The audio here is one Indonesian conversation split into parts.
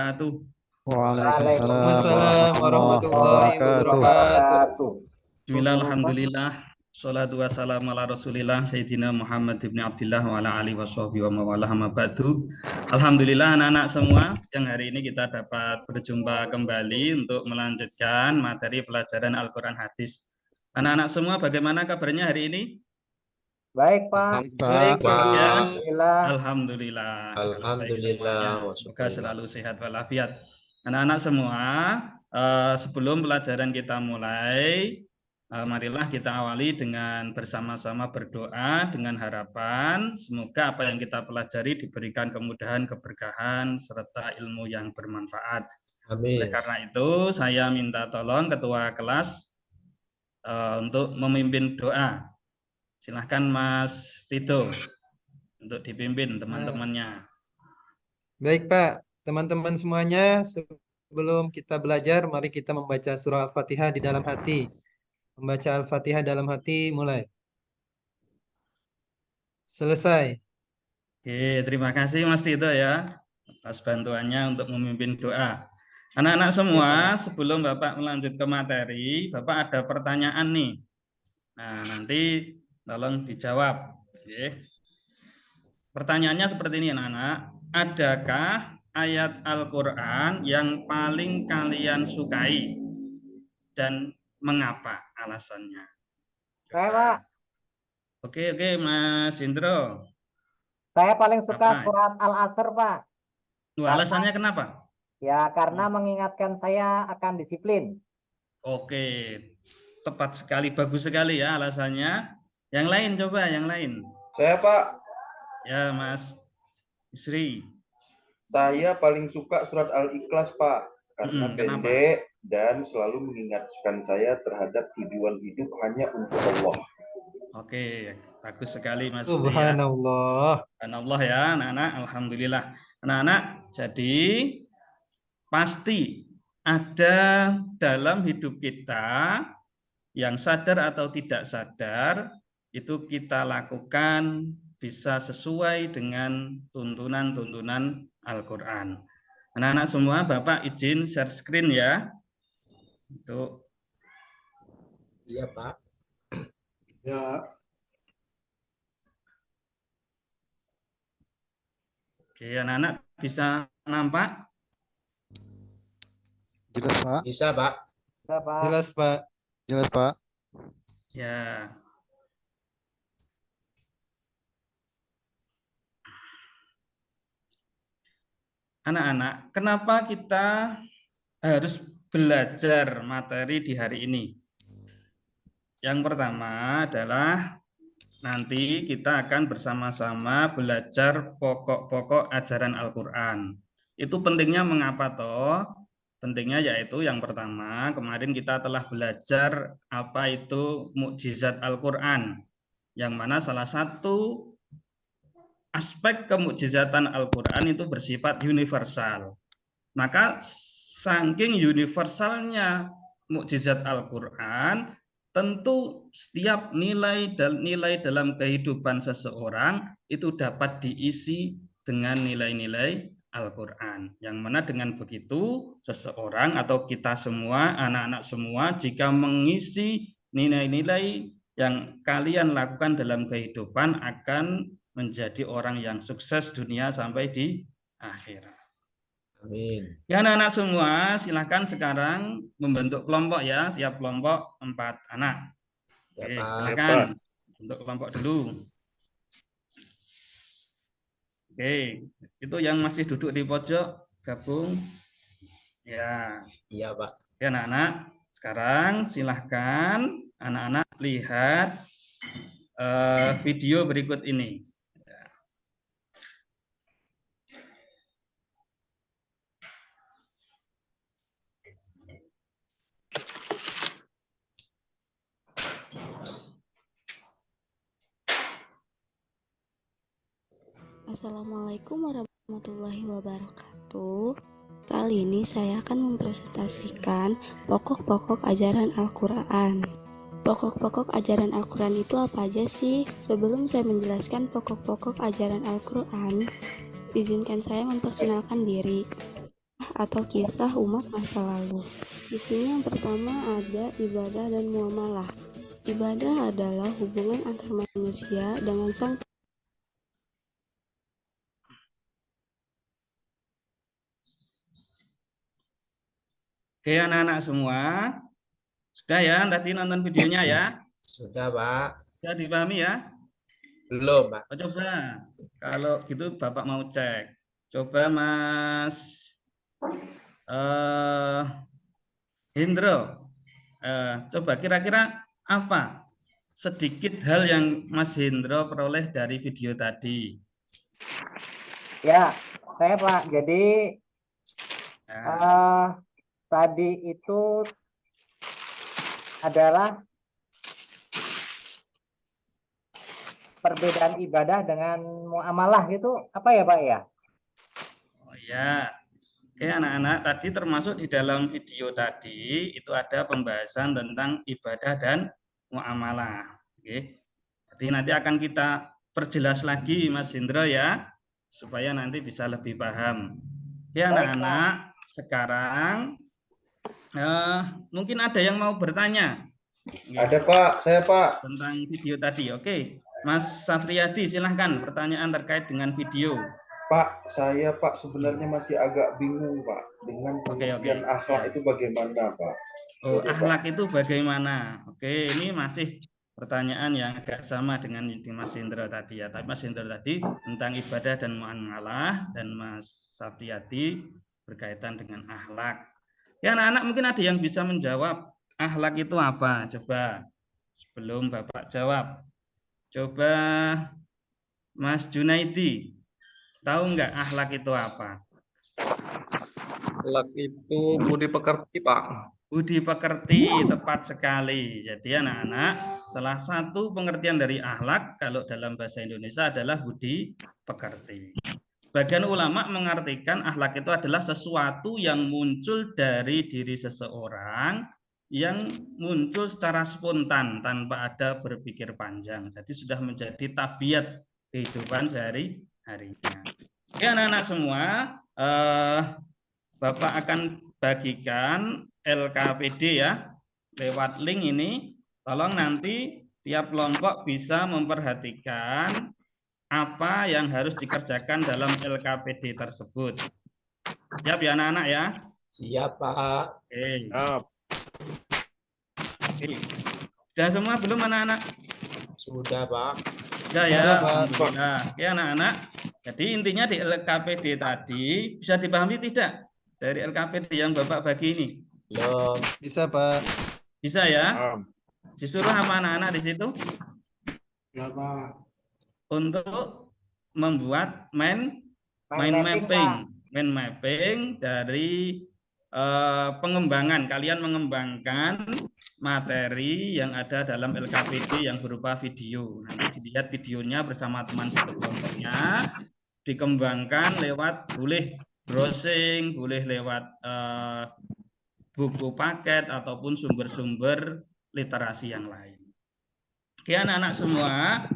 wabarakatuh. Waalaikumsalam Waalaikumsalam warahmatullahi wabarakatuh. Bismillah, alhamdulillah. Salatu wassalamu ala rasulillah Sayyidina Muhammad ibn Abdillah wa ala alihi wa sahbihi wa mawalah ma ba'du. Alhamdulillah anak-anak semua, siang hari ini kita dapat berjumpa kembali untuk melanjutkan materi pelajaran Al-Quran Hadis. Anak-anak semua, bagaimana kabarnya hari ini? Baik, Pak. Baik, Pak Guru. Alhamdulillah. Alhamdulillah. Alhamdulillah. Semoga selalu sehat walafiat. Anak-anak semua, sebelum pelajaran kita mulai, marilah kita awali dengan bersama-sama berdoa dengan harapan semoga apa yang kita pelajari diberikan kemudahan, keberkahan, serta ilmu yang bermanfaat. Amin. Oleh karena itu, saya minta tolong ketua kelas untuk memimpin doa. Silahkan Mas Vito untuk dipimpin teman-temannya. Baik, Pak. Teman-teman semuanya, sebelum kita belajar, mari kita membaca surah Al-Fatihah di dalam hati. Membaca Al-Fatihah dalam hati, mulai. Selesai. Oke, terima kasih Mas Vito ya atas bantuannya untuk memimpin doa. Anak-anak semua, sebelum Bapak melanjut ke materi, Bapak ada pertanyaan nih. Nah, nanti tolong dijawab. Oke. Pertanyaannya seperti ini anak-anak. Adakah ayat Al-Quran yang paling kalian sukai? Dan mengapa alasannya? Saya, Pak. Oke, Mas Indro. Saya paling suka Apa? surat Al-Asr, Pak. Alasannya kenapa? Ya, karena mengingatkan saya akan disiplin. Oke, tepat sekali, bagus sekali ya alasannya. Yang lain coba, yang lain. Saya, Pak. Ya, Mas Isri. Saya paling suka surat Al-Ikhlas, Pak. Karena Kenapa? pendek dan selalu mengingatkan saya terhadap tujuan hidup hanya untuk Allah. Oke, bagus sekali Mas. Subhanallah. Subhanallah ya anak-anak, alhamdulillah. Anak-anak, jadi pasti ada dalam hidup kita yang sadar atau tidak sadar itu kita lakukan bisa sesuai dengan tuntunan-tuntunan Al-Quran. Anak-anak semua, Bapak izin share screen ya. Itu. Iya, Pak. Ya. Oke, anak-anak bisa nampak? Jelas, Pak. Bisa, Pak. Bisa, Pak. Jelas, Pak. Jelas, Pak. Ya. Anak-anak, kenapa kita harus belajar materi di hari ini? Yang pertama adalah nanti kita akan bersama-sama belajar pokok-pokok ajaran Al-Quran. Itu pentingnya mengapa toh? Pentingnya yaitu yang pertama, kemarin kita telah belajar apa itu mukjizat Al-Quran. Yang mana salah satu aspek kemukjizatan Al-Quran itu bersifat universal. Maka saking universalnya mukjizat Al-Quran, tentu setiap nilai dalam kehidupan seseorang itu dapat diisi dengan nilai-nilai Al-Quran. Yang mana dengan begitu seseorang atau kita semua, anak-anak semua, jika mengisi nilai-nilai yang kalian lakukan dalam kehidupan akan menjadi orang yang sukses dunia sampai di akhirat. Amin. Ya anak-anak semua, silahkan sekarang membentuk kelompok ya, tiap kelompok 4 anak. Ya, Oke, Pak. silakan untuk kelompok dulu. Oke, itu yang masih duduk di pojok gabung. Ya. Iya, Pak. Ya anak-anak, sekarang silahkan anak-anak lihat video berikut ini. Assalamualaikum warahmatullahi wabarakatuh. Kali ini saya akan mempresentasikan pokok-pokok ajaran Al-Quran. Pokok-pokok ajaran Al-Quran itu apa aja sih? Sebelum saya menjelaskan pokok-pokok ajaran Al-Quran, izinkan saya memperkenalkan diri. atau kisah umat masa lalu. Di sini yang pertama ada ibadah dan muamalah. Ibadah adalah hubungan antar manusia dengan sang. Oke, anak-anak semua. Sudah ya, tadi nonton videonya ya? Sudah, Pak. Sudah dipahami ya? Belum, Pak. Oh, coba. Kalau gitu Bapak mau cek. Coba Mas Hendro. Coba kira-kira apa sedikit hal yang Mas Hendro peroleh dari video tadi? Ya, saya Pak. Jadi Nah, tadi itu adalah perbedaan ibadah dengan muamalah gitu apa ya Pak ya? oh ya. Oke, anak-anak, tadi termasuk di dalam video tadi itu ada pembahasan tentang ibadah dan muamalah. Oke. Jadi nanti akan kita perjelas lagi Mas Hendro ya, supaya nanti bisa lebih paham. Oke, anak-anak, sekarang mungkin ada yang mau bertanya. Ada Pak, saya Pak. Tentang video tadi. Oke, Mas Safriyadi silahkan pertanyaan terkait dengan video. Pak, saya Pak sebenarnya masih agak bingung Pak dengan pengertian akhlak itu bagaimana Pak? Oh, akhlak itu bagaimana? Oke, ini masih pertanyaan yang agak sama dengan Mas Hendro tadi ya. Tapi Mas Hendro tadi tentang ibadah dan muamalah dan Mas Safriyadi berkaitan dengan akhlak. Ya, anak-anak mungkin ada yang bisa menjawab akhlak itu apa? Coba sebelum Bapak jawab. Coba Mas Junaidi. Tahu nggak akhlak itu apa? Akhlak itu budi pekerti, Pak. Budi pekerti, tepat sekali. Jadi anak-anak, salah satu pengertian dari akhlak kalau dalam bahasa Indonesia adalah budi pekerti. Bagian ulama mengartikan akhlak itu adalah sesuatu yang muncul dari diri seseorang yang muncul secara spontan tanpa ada berpikir panjang. Jadi sudah menjadi tabiat kehidupan sehari-harinya. Oke, anak-anak semua, Bapak akan bagikan LKPD ya lewat link ini. Tolong nanti tiap kelompok bisa memperhatikan apa yang harus dikerjakan dalam LKPD tersebut. Siap ya anak-anak ya? Siap, Pak. Oke. Oke. Sudah semua belum anak-anak? Sudah, Pak. Sudah ya. Sudah, Pak. Alhamdulillah. Oke anak-anak. Jadi intinya di LKPD tadi bisa dipahami tidak dari LKPD yang Bapak bagi ini? Belum. Bisa, Pak. Bisa ya? Disuruh apa anak-anak di situ? Ya, Pak. Untuk membuat mind mapping dari pengembangan. Kalian mengembangkan materi yang ada dalam LKPD yang berupa video. Nanti dilihat videonya bersama teman satu kelompoknya, dikembangkan lewat boleh browsing, boleh lewat buku paket ataupun sumber-sumber literasi yang lain. Oke anak-anak semua,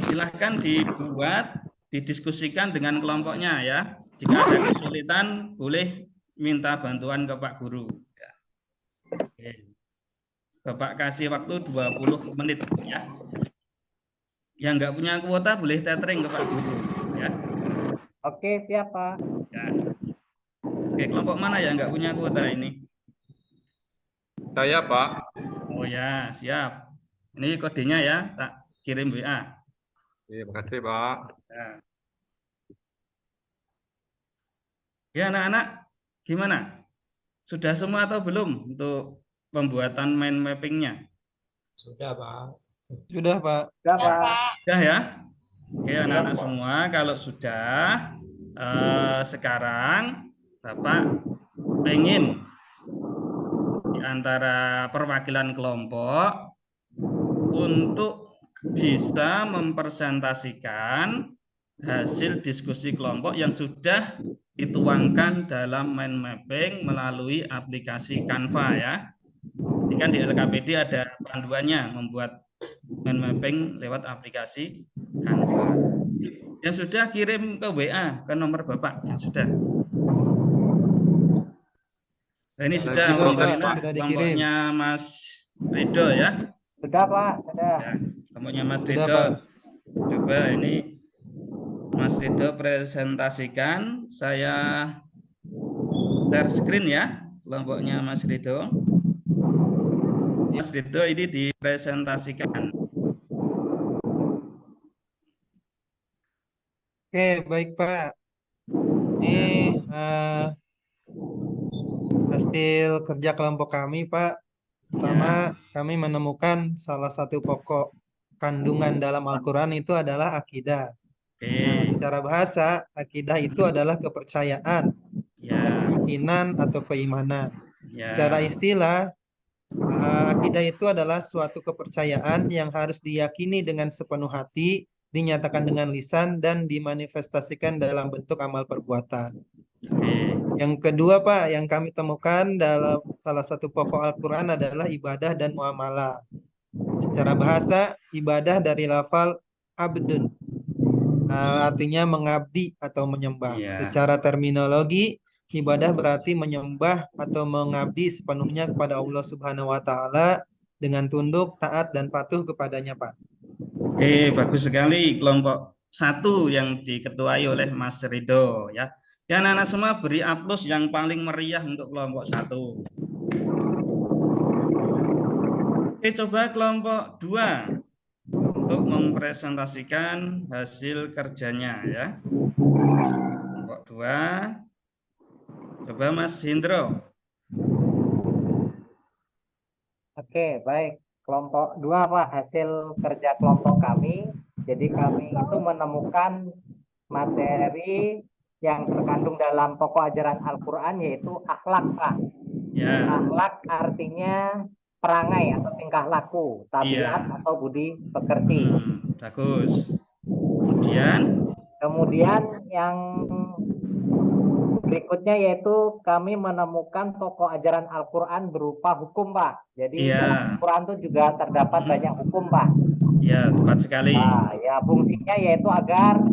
silahkan dibuat, didiskusikan dengan kelompoknya ya. Jika ada kesulitan, boleh minta bantuan ke Pak Guru. Ya. Oke. Bapak kasih waktu 20 menit ya. Yang nggak punya kuota boleh tethering ke Pak Guru. Ya. Oke, siap Pak. Ya. Oke, kelompok mana yang nggak punya kuota ini? Saya, Pak. Oh ya, siap. Ini kodenya ya, tak kirim WA. Terima kasih, Pak. Ya. Ya anak-anak, gimana? Sudah semua atau belum untuk pembuatan mind mappingnya? Sudah, Pak. Sudah, Pak. Sudah Pak. Sudah ya? Oke anak-anak semua, kalau sudah sekarang Bapak pengen di antara perwakilan kelompok untuk bisa mempresentasikan hasil diskusi kelompok yang sudah dituangkan dalam mind mapping melalui aplikasi Canva ya. Ini kan di LKPD ada panduannya membuat mind mapping lewat aplikasi Canva. Yang sudah kirim ke WA ke nomor Bapak yang sudah. Ini sudah Sudah, Pak. alhamdulillah Sudah dikirim. kelompoknya Mas Ridho ya. Sudah Pak, sudah. Ya, kelompoknya Mas Sudah, Ridho. Pak. Coba ini Mas Ridho presentasikan. Saya share screen ya, kelompoknya Mas Ridho. Mas Ridho ini dipresentasikan. Oke, baik Pak. Ini hasil kerja kelompok kami, Pak. Pertama, kami menemukan salah satu pokok kandungan dalam Al-Quran itu adalah akidah. Nah, Oke, secara bahasa, akidah itu adalah kepercayaan, ya, keyakinan atau keimanan. ya, Secara istilah, akidah itu adalah suatu kepercayaan yang harus diyakini dengan sepenuh hati, dinyatakan dengan lisan, dan dimanifestasikan dalam bentuk amal perbuatan. oke, Yang kedua, Pak, yang kami temukan dalam salah satu pokok Al-Quran adalah ibadah dan muamalah. Secara bahasa, ibadah dari lafal abdun, artinya mengabdi atau menyembah. Iya. Secara terminologi, ibadah berarti menyembah atau mengabdi sepenuhnya kepada Allah Subhanahu wa Ta'ala dengan tunduk, taat, dan patuh kepadanya, Pak. Oke, bagus sekali kelompok 1 yang diketuai oleh Mas Ridho ya. Ya, anak-anak semua beri aplaus yang paling meriah untuk kelompok 1. Oke, coba kelompok 2 untuk mempresentasikan hasil kerjanya ya. Kelompok 2. Coba Mas Hindro. Oke, baik. Kelompok 2 Pak, hasil kerja kelompok kami. Jadi kami itu menemukan materi yang terkandung dalam pokok ajaran Al-Quran yaitu akhlak Pak. Ya. Akhlak artinya perangai atau tingkah laku, tabiat atau budi pekerti. Bagus. Kemudian yang berikutnya yaitu kami menemukan pokok ajaran Al-Quran berupa hukum Pak. Jadi dalam Al-Quran itu juga terdapat banyak hukum Pak. Ya, tepat sekali. Nah, ya fungsinya yaitu agar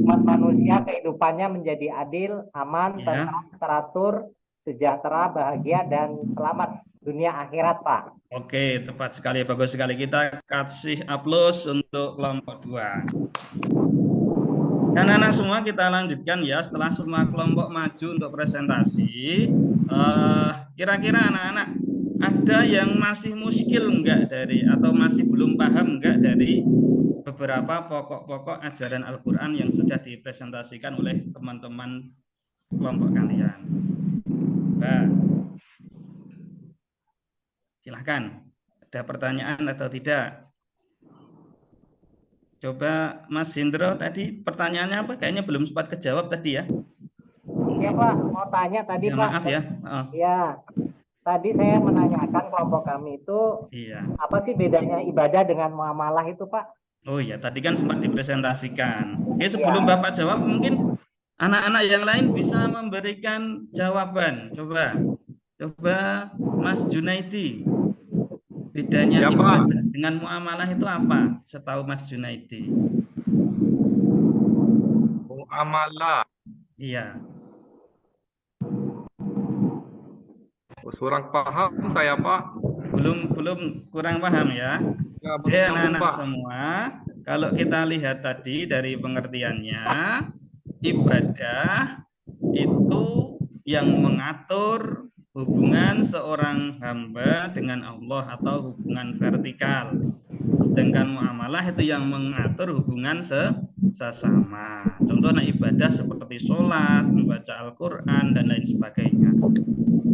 umat manusia kehidupannya menjadi adil, aman, tentram, teratur, sejahtera, bahagia, dan selamat dunia akhirat Pak. Oke, tepat sekali, bagus sekali. Kita kasih aplaus untuk kelompok 2. Dan anak semua kita lanjutkan ya, setelah semua kelompok maju untuk presentasi. Kira-kira anak-anak ada yang masih muskil enggak dari atau masih belum paham enggak dari beberapa pokok-pokok ajaran Al-Quran yang sudah dipresentasikan oleh teman-teman kelompok kalian? Nah, silahkan, ada pertanyaan atau tidak? Coba Mas Hindro, tadi pertanyaannya apa? Kayaknya belum sempat kejawab tadi ya. Iya Pak, mau tanya tadi ya, Pak. Maaf ya. Ya, tadi saya menanyakan kelompok kami itu apa sih bedanya ibadah dengan muamalah itu Pak? Oh iya, tadi kan sempat dipresentasikan. Oke, sebelum Bapak jawab, mungkin anak-anak yang lain bisa memberikan jawaban. Coba Mas Junaidi. Bedanya ibadah dengan muamalah itu apa? Setahu Mas Junaidi. Muamalah. Iya. Kurang paham saya, Pak. Belum kurang paham ya. Oke, anak-anak semua, kalau kita lihat tadi dari pengertiannya, ibadah itu yang mengatur hubungan seorang hamba dengan Allah atau hubungan vertikal. Sedangkan muamalah itu yang mengatur hubungan sesama. Contohnya ibadah seperti sholat, membaca Al-Quran, dan lain sebagainya.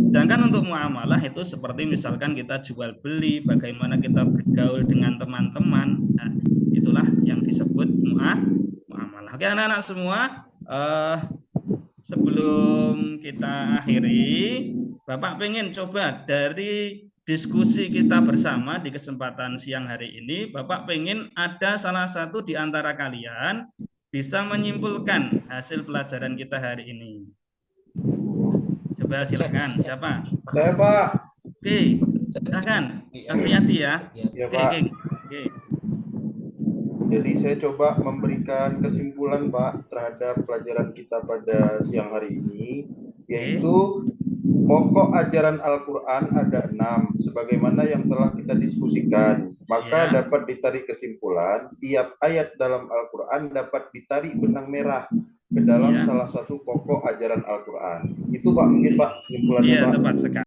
Sedangkan untuk muamalah itu seperti misalkan kita jual beli, bagaimana kita bergaul dengan teman-teman. Nah, itulah yang disebut muamalah. Oke, anak-anak semua, sebelum kita akhiri, Bapak pengen coba dari diskusi kita bersama di kesempatan siang hari ini, Bapak pengen ada salah satu di antara kalian bisa menyimpulkan hasil pelajaran kita hari ini. Coba silakan, siapa? Saya Pak. Oke, silakan. Sapriyadi ya. Ya Pak. Oke. Jadi saya coba memberikan kesimpulan Pak terhadap pelajaran kita pada siang hari ini, yaitu Pokok ajaran Al-Quran ada 6, sebagaimana yang telah kita diskusikan. Maka Ya. dapat ditarik kesimpulan, tiap ayat dalam Al-Quran dapat ditarik benang merah ke dalam Ya. salah satu pokok ajaran Al-Quran. Itu Pak, mungkin Pak kesimpulannya Iya, Pak. tepat sekali.